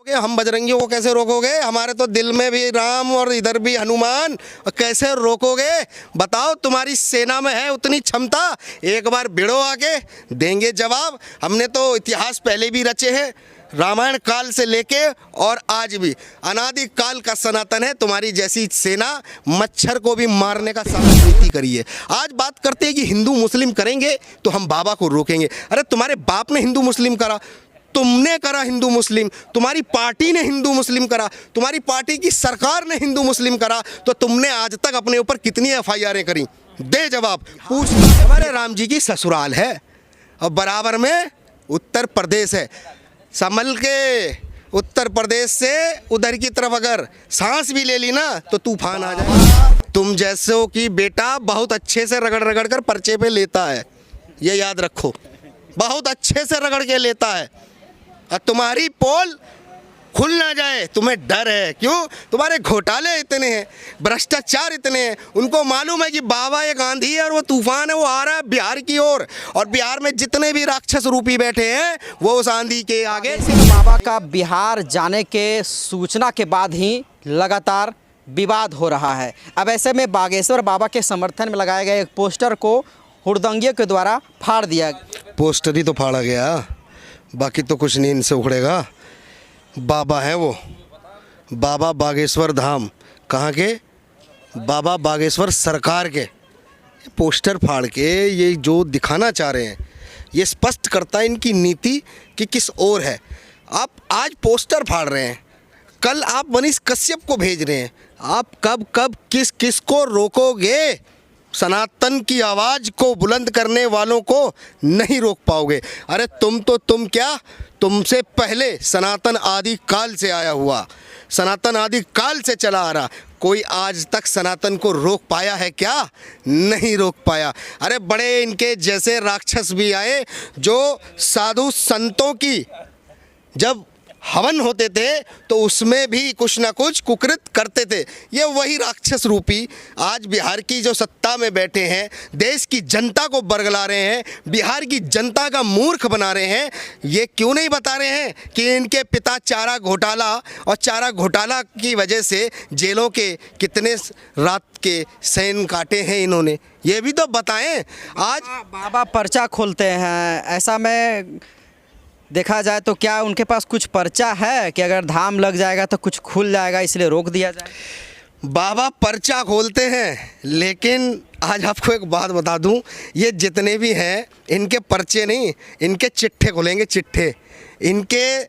हम बजरंगियों को कैसे रोकोगे? हमारे तो दिल में भी राम और इधर भी हनुमान, कैसे रोकोगे? बताओ, तुम्हारी सेना में है उतनी क्षमता? एक बार भिड़ो आके, देंगे जवाब। हमने तो इतिहास पहले भी रचे हैं, रामायण काल से लेके और आज भी अनादि काल का सनातन है। तुम्हारी जैसी सेना मच्छर को भी मारने का सामर्थ्य करी है। आज बात करते हैं कि हिंदू मुस्लिम करेंगे तो हम बाबा को रोकेंगे। अरे तुम्हारे बाप ने हिंदू मुस्लिम करा, तुमने करा हिंदू मुस्लिम, तुम्हारी पार्टी ने हिंदू मुस्लिम करा, तुम्हारी पार्टी की सरकार ने हिंदू मुस्लिम करा, तो तुमने आज तक अपने ऊपर कितनी एफआईआरें करी? दे जवाब। पूछ। हमारे राम जी की ससुराल है और बराबर में उत्तर प्रदेश है। संभल के, उत्तर प्रदेश से उधर की तरफ अगर सांस भी ले ली ना तो तूफान आ जाए। तुम जैसों की बेटा बहुत अच्छे से रगड़ रगड़ कर पर्चे पे लेता है, ये याद रखो, बहुत अच्छे से रगड़ के लेता है। और तुम्हारी पोल खुल ना जाए तुम्हें डर है। क्यों? तुम्हारे घोटाले इतने हैं, भ्रष्टाचार इतने हैं। उनको मालूम है कि बाबा एक आंधी है और वो तूफान है, वो आ रहा है बिहार की ओर, और बिहार में जितने भी राक्षस रूपी बैठे हैं वो उस आंधी के आगे। बाबा का बिहार जाने के सूचना के बाद ही लगातार विवाद हो रहा है। अब ऐसे में बागेश्वर बाबा के समर्थन में लगाए गए एक पोस्टर को हुड़दंगियों के द्वारा फाड़ दिया। पोस्टर ही तो फाड़ा गया, बाकी तो कुछ नहीं इनसे उखड़ेगा। बाबा हैं वो, बाबा बागेश्वर धाम। कहाँ के? बाबा बागेश्वर सरकार के। पोस्टर फाड़ के ये जो दिखाना चाह रहे हैं, ये स्पष्ट करता है इनकी नीति कि किस ओर है। आप आज पोस्टर फाड़ रहे हैं, कल आप मनीष कश्यप को भेज रहे हैं। आप कब कब किस किस को रोकोगे? सनातन की आवाज़ को बुलंद करने वालों को नहीं रोक पाओगे। अरे तुम क्या, तुमसे पहले सनातन आदि काल से आया हुआ, सनातन आदि काल से चला आ रहा, कोई आज तक सनातन को रोक पाया है क्या? नहीं रोक पाया। अरे बड़े इनके जैसे राक्षस भी आए जो साधु संतों की जब हवन होते थे तो उसमें भी कुछ ना कुछ कुकृत करते थे। ये वही राक्षस रूपी आज बिहार की जो सत्ता में बैठे हैं, देश की जनता को बरगला रहे हैं, बिहार की जनता का मूर्ख बना रहे हैं। ये क्यों नहीं बता रहे हैं कि इनके पिता चारा घोटाला, और चारा घोटाला की वजह से जेलों के कितने रात के सैन काटे हैं इन्होंने? ये भी तो बताएं। आज बाबा पर्चा खोलते हैं, ऐसा में देखा जाए तो क्या उनके पास कुछ पर्चा है कि अगर धाम लग जाएगा तो कुछ खुल जाएगा, इसलिए रोक दिया जाए? बाबा पर्चा खोलते हैं, लेकिन आज आपको एक बात बता दूं, ये जितने भी हैं इनके पर्चे नहीं, इनके चिट्ठे खुलेंगे, चिट्ठे। इनके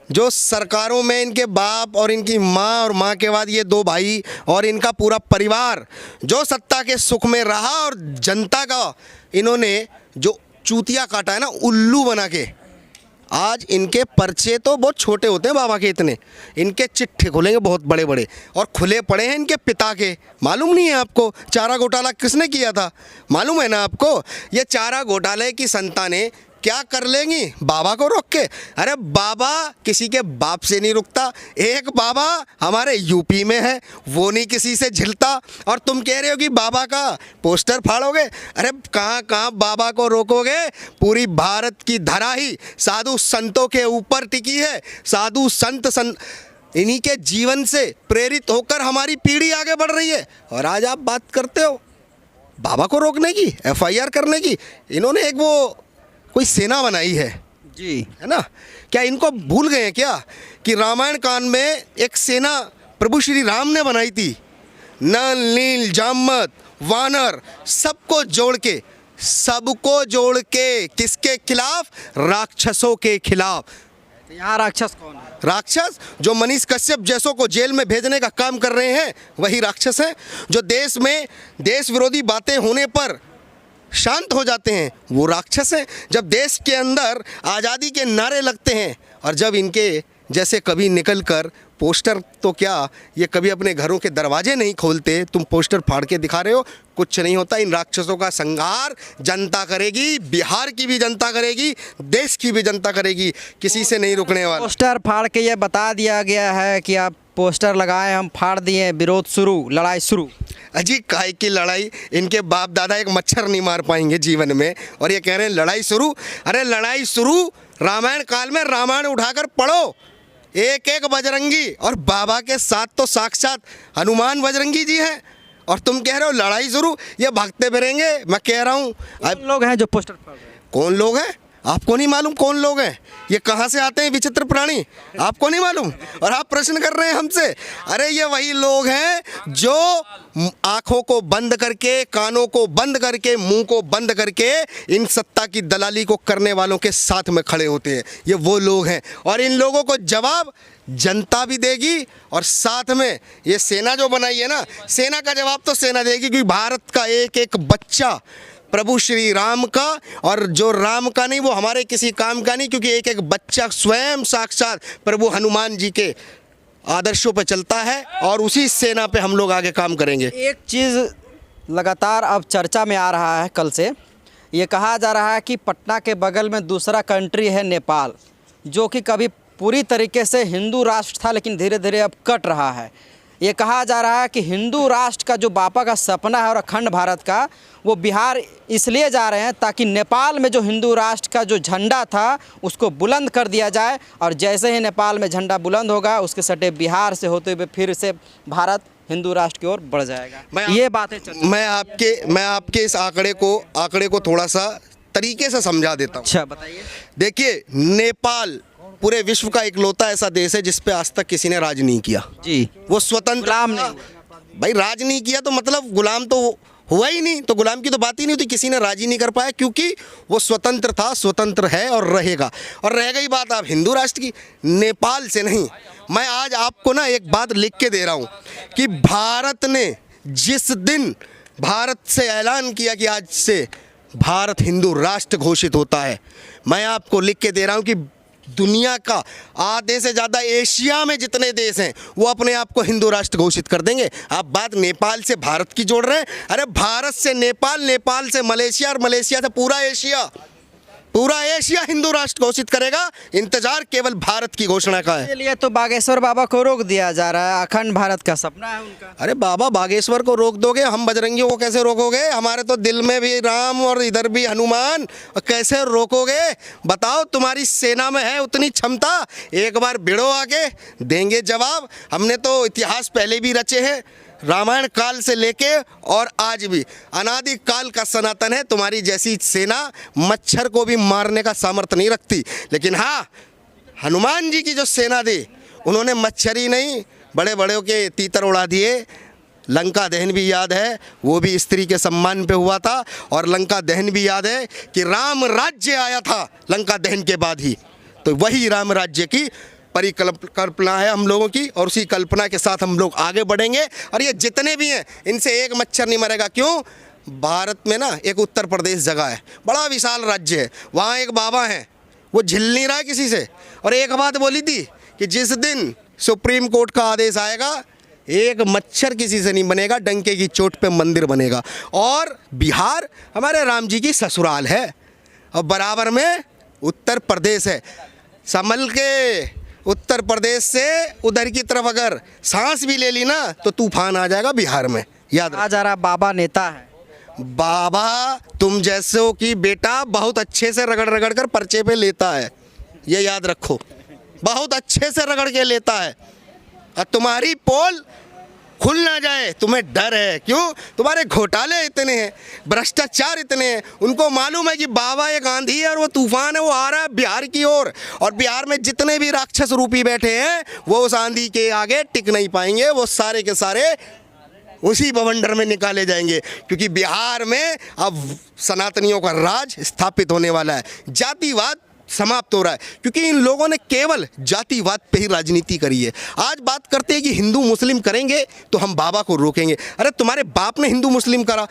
जो सरकारों में इनके बाप और इनकी माँ, और माँ के बाद ये दो भाई और इनका पूरा परिवार जो सत्ता के सुख में रहा, और जनता का इन्होंने जो चूतिया काटा है ना, उल्लू बना के, आज इनके पर्चे तो बहुत छोटे होते हैं बाबा के, इतने इनके चिट्ठे खुलेंगे बहुत बड़े बड़े, और खुले पड़े हैं इनके पिता के। मालूम नहीं है आपको चारा घोटाला किसने किया था? मालूम है ना आपको? ये चारा घोटाले की संतानें क्या कर लेंगी बाबा को रोक के? अरे बाबा किसी के बाप से नहीं रुकता। एक बाबा हमारे यूपी में है, वो नहीं किसी से झिलता, और तुम कह रहे हो कि बाबा का पोस्टर फाड़ोगे? अरे कहाँ कहाँ बाबा को रोकोगे? पूरी भारत की धरा ही साधु संतों के ऊपर टिकी है। साधु संत इन्हीं के जीवन से प्रेरित होकर हमारी पीढ़ी आगे बढ़ रही है, और आज आप बात करते हो बाबा को रोकने की, एफआईआर करने की। इन्होंने एक वो कोई सेना बनाई है जी, है ना? क्या इनको भूल गए हैं क्या कि रामायण कांड में एक सेना प्रभु श्री राम ने बनाई थी? नल, नील, जामवंत, वानर, सबको जोड़ के किसके खिलाफ? राक्षसों के खिलाफ। यहाँ राक्षस कौन है? राक्षस जो मनीष कश्यप जैसों को जेल में भेजने का काम कर रहे हैं, वही राक्षस हैं। जो देश में देश विरोधी बातें होने पर शांत हो जाते हैं, वो राक्षस हैं। जब देश के अंदर आज़ादी के नारे लगते हैं, और जब इनके जैसे कभी निकल कर पोस्टर, तो क्या ये कभी अपने घरों के दरवाजे नहीं खोलते? तुम पोस्टर फाड़ के दिखा रहे हो, कुछ नहीं होता। इन राक्षसों का संहार जनता करेगी, बिहार की भी जनता करेगी, देश की भी जनता करेगी, किसी से नहीं रुकने वाला। पोस्टर फाड़ के ये बता दिया गया है कि आप पोस्टर लगाए, हम फाड़ दिए, विरोध शुरू, लड़ाई शुरू। अजी काय की लड़ाई? इनके बाप दादा एक मच्छर नहीं मार पाएंगे जीवन में, और ये कह रहे हैं लड़ाई शुरू। अरे लड़ाई शुरू रामायण काल में, रामायण उठाकर पढ़ो, एक एक बजरंगी, और बाबा के साथ तो साक्षात हनुमान बजरंगी जी हैं, और तुम कह रहे हो लड़ाई शुरू, ये भागते फिरेंगे। मैं कह रहा हूँ कौन लोग हैं जो पोस्टर फाड़ रहे हैं? कौन लोग हैं, आपको नहीं मालूम कौन लोग हैं? ये कहाँ से आते हैं विचित्र प्राणी, आपको नहीं मालूम? और आप प्रश्न कर रहे हैं हमसे? अरे ये वही लोग हैं जो आंखों को बंद करके, कानों को बंद करके, मुंह को बंद करके इन सत्ता की दलाली को करने वालों के साथ में खड़े होते हैं। ये वो लोग हैं, और इन लोगों को जवाब जनता भी देगी, और साथ में ये सेना जो बनाई है ना, सेना का जवाब तो सेना देगी, क्योंकि भारत का एक एक बच्चा प्रभु श्री राम का, और जो राम का नहीं वो हमारे किसी काम का नहीं, क्योंकि एक एक बच्चा स्वयं साक्षात प्रभु हनुमान जी के आदर्शों पर चलता है, और उसी सेना पे हम लोग आगे काम करेंगे। एक चीज़ लगातार अब चर्चा में आ रहा है, कल से ये कहा जा रहा है कि पटना के बगल में दूसरा कंट्री है नेपाल, जो कि कभी पूरी तरीके से हिंदू राष्ट्र था लेकिन धीरे धीरे अब कट रहा है। ये कहा जा रहा है कि हिंदू राष्ट्र का जो बापा का सपना है और अखंड भारत का, वो बिहार इसलिए जा रहे हैं ताकि नेपाल में जो हिंदू राष्ट्र का जो झंडा था उसको बुलंद कर दिया जाए, और जैसे ही नेपाल में झंडा बुलंद होगा उसके सटे बिहार से होते हुए फिर से भारत हिंदू राष्ट्र की ओर बढ़ जाएगा। ये बातें मैं आपके इस आंकड़े को थोड़ा सा तरीके से समझा देता हूँ। अच्छा बताइए। देखिए, नेपाल पूरे विश्व का इकलौता ऐसा देश है जिस पे आज तक किसी ने राज नहीं किया जी। वो स्वतंत्र गुलाम नहीं भाई, राज नहीं किया तो मतलब गुलाम तो हुआ ही नहीं, तो गुलाम की तो बात ही नहीं होती। किसी ने राज ही नहीं कर पाया, क्योंकि वो स्वतंत्र था, स्वतंत्र है और रहेगा। और रह गई बात आप हिंदू राष्ट्र की, नेपाल से नहीं, मैं आज आपको ना एक बात लिख के दे रहा हूँ कि भारत ने जिस दिन भारत से ऐलान किया कि आज से भारत हिंदू राष्ट्र घोषित होता है, मैं आपको लिख के दे रहा हूँ कि दुनिया का आधे से ज़्यादा एशिया में जितने देश हैं वो अपने आप को हिंदू राष्ट्र घोषित कर देंगे। आप बात नेपाल से भारत की जोड़ रहे हैं, अरे भारत से नेपाल, नेपाल से मलेशिया, और मलेशिया से पूरा एशिया हिंदू राष्ट्र घोषित करेगा। इंतजार केवल भारत की घोषणा का है। इसलिए तो बागेश्वर बाबा को रोक दिया जा रहा है, अखंड भारत का सपना है उनका। अरे बाबा बागेश्वर को रोक दोगे, हम बजरंगियों को कैसे रोकोगे? हमारे तो दिल में भी राम और इधर भी हनुमान, कैसे रोकोगे बताओ? तुम्हारी सेना में है उतनी क्षमता, एक बार भिड़ो आके, देंगे जवाब। हमने तो इतिहास पहले भी रचे हैं, रामायण काल से लेके और आज भी अनादि काल का सनातन है। तुम्हारी जैसी सेना मच्छर को भी मारने का सामर्थ्य नहीं रखती, लेकिन हाँ, हनुमान जी की जो सेना दी, उन्होंने मच्छर ही नहीं, बड़े बड़े के तीतर उड़ा दिए। लंका दहन भी याद है, वो भी स्त्री के सम्मान पे हुआ था, और लंका दहन भी याद है कि राम राज्य आया था लंका दहन के बाद ही। तो वही राम राज्य की परिकल्पना है हम लोगों की, और उसी कल्पना के साथ हम लोग आगे बढ़ेंगे। और ये जितने भी हैं, इनसे एक मच्छर नहीं मरेगा। क्यों? भारत में ना एक उत्तर प्रदेश जगह है, बड़ा विशाल राज्य है, वहाँ एक बाबा हैं, वो झिल नहीं रहा है किसी से। और एक बात बोली थी कि जिस दिन सुप्रीम कोर्ट का आदेश आएगा, एक मच्छर किसी से नहीं बनेगा, डंके की चोट पे मंदिर बनेगा। और बिहार हमारे राम जी की ससुराल है, और बराबर में उत्तर प्रदेश है। संभल के उत्तर प्रदेश से उधर की तरफ अगर सांस भी ले ली ना तो तूफान आ जाएगा बिहार में। याद आ जा रहा बाबा नेता है, बाबा तुम जैसे हो कि बेटा बहुत अच्छे से रगड़ रगड़ कर पर्चे पे लेता है, ये याद रखो, बहुत अच्छे से रगड़ के लेता है। और तुम्हारी पोल खुल ना जाए तुम्हें डर है। क्यों? तुम्हारे घोटाले इतने हैं, भ्रष्टाचार इतने हैं। उनको मालूम है कि बाबा एक आंधी है और वो तूफान है, वो आ रहा है बिहार की ओर। और बिहार में जितने भी राक्षस रूपी बैठे हैं वो उस आंधी के आगे टिक नहीं पाएंगे, वो सारे के सारे उसी बवंडर में निकाले जाएंगे। क्योंकि बिहार में अब सनातनियों का राज स्थापित होने वाला है, जातिवाद समाप्त हो रहा है, क्योंकि इन लोगों ने केवल जातिवाद पे ही राजनीति करी है। आज बात करते हैं कि हिंदू मुस्लिम करेंगे तो हम बाबा को रोकेंगे। अरे तुम्हारे बाप ने हिंदू मुस्लिम करा,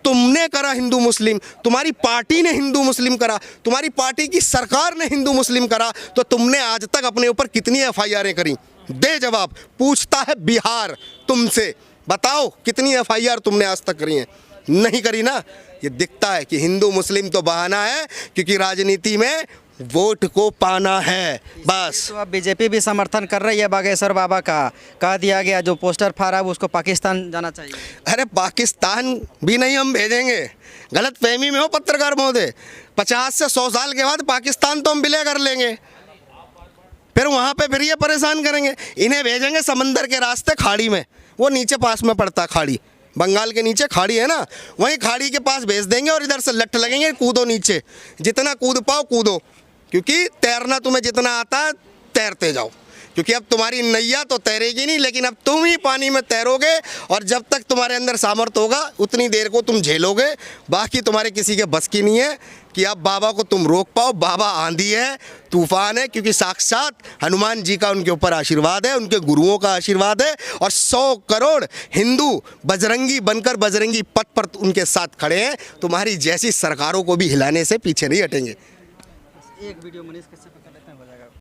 तुमने करा हिंदू मुस्लिम, तुम्हारी पार्टी ने हिंदू मुस्लिम करा, तुम्हारी पार्टी की सरकार ने हिंदू मुस्लिम करा, तो तुमने आज तक अपने ऊपर कितनी FIR करी? दे जवाब। पूछता है बिहार तुमसे, बताओ कितनी FIR तुमने आज तक करी हैं? नहीं करी ना। ये दिखता है कि हिंदू मुस्लिम तो बहाना है, क्योंकि राजनीति में वोट को पाना है बस। तो अब बीजेपी भी समर्थन कर रही है बागेश्वर बाबा का, कह दिया गया जो पोस्टर फाड़ा है उसको पाकिस्तान जाना चाहिए। अरे पाकिस्तान भी नहीं हम भेजेंगे, गलत फहमी में हो पत्रकार महोदय। 50 से 100 साल के बाद पाकिस्तान तो हम विलय कर लेंगे। फिर वहाँ पे फिर ये परेशान करेंगे। इन्हें भेजेंगे समंदर के रास्ते खाड़ी में, वो नीचे पास में पड़ता खाड़ी, बंगाल के नीचे खाड़ी है ना, वहीं खाड़ी के पास भेज देंगे और इधर से लठ लगेंगे, कूदो नीचे, जितना कूद पाओ कूदो, क्योंकि तैरना तुम्हें जितना आता है तैरते जाओ, क्योंकि अब तुम्हारी नैया तो तैरेगी नहीं, लेकिन अब तुम ही पानी में तैरोगे और जब तक तुम्हारे अंदर सामर्थ्य होगा उतनी देर को तुम झेलोगे। बाकी तुम्हारे किसी के बस की नहीं है कि अब बाबा को तुम रोक पाओ। बाबा आंधी है, तूफान है, क्योंकि साक्षात हनुमान जी का उनके ऊपर आशीर्वाद है, उनके गुरुओं का आशीर्वाद है, और 100 करोड़ हिंदू बजरंगी बनकर बजरंगी पथ पर उनके साथ खड़े हैं। तुम्हारी जैसी सरकारों को भी हिलाने से पीछे नहीं हटेंगे। एक वीडियो मनीष कश्यप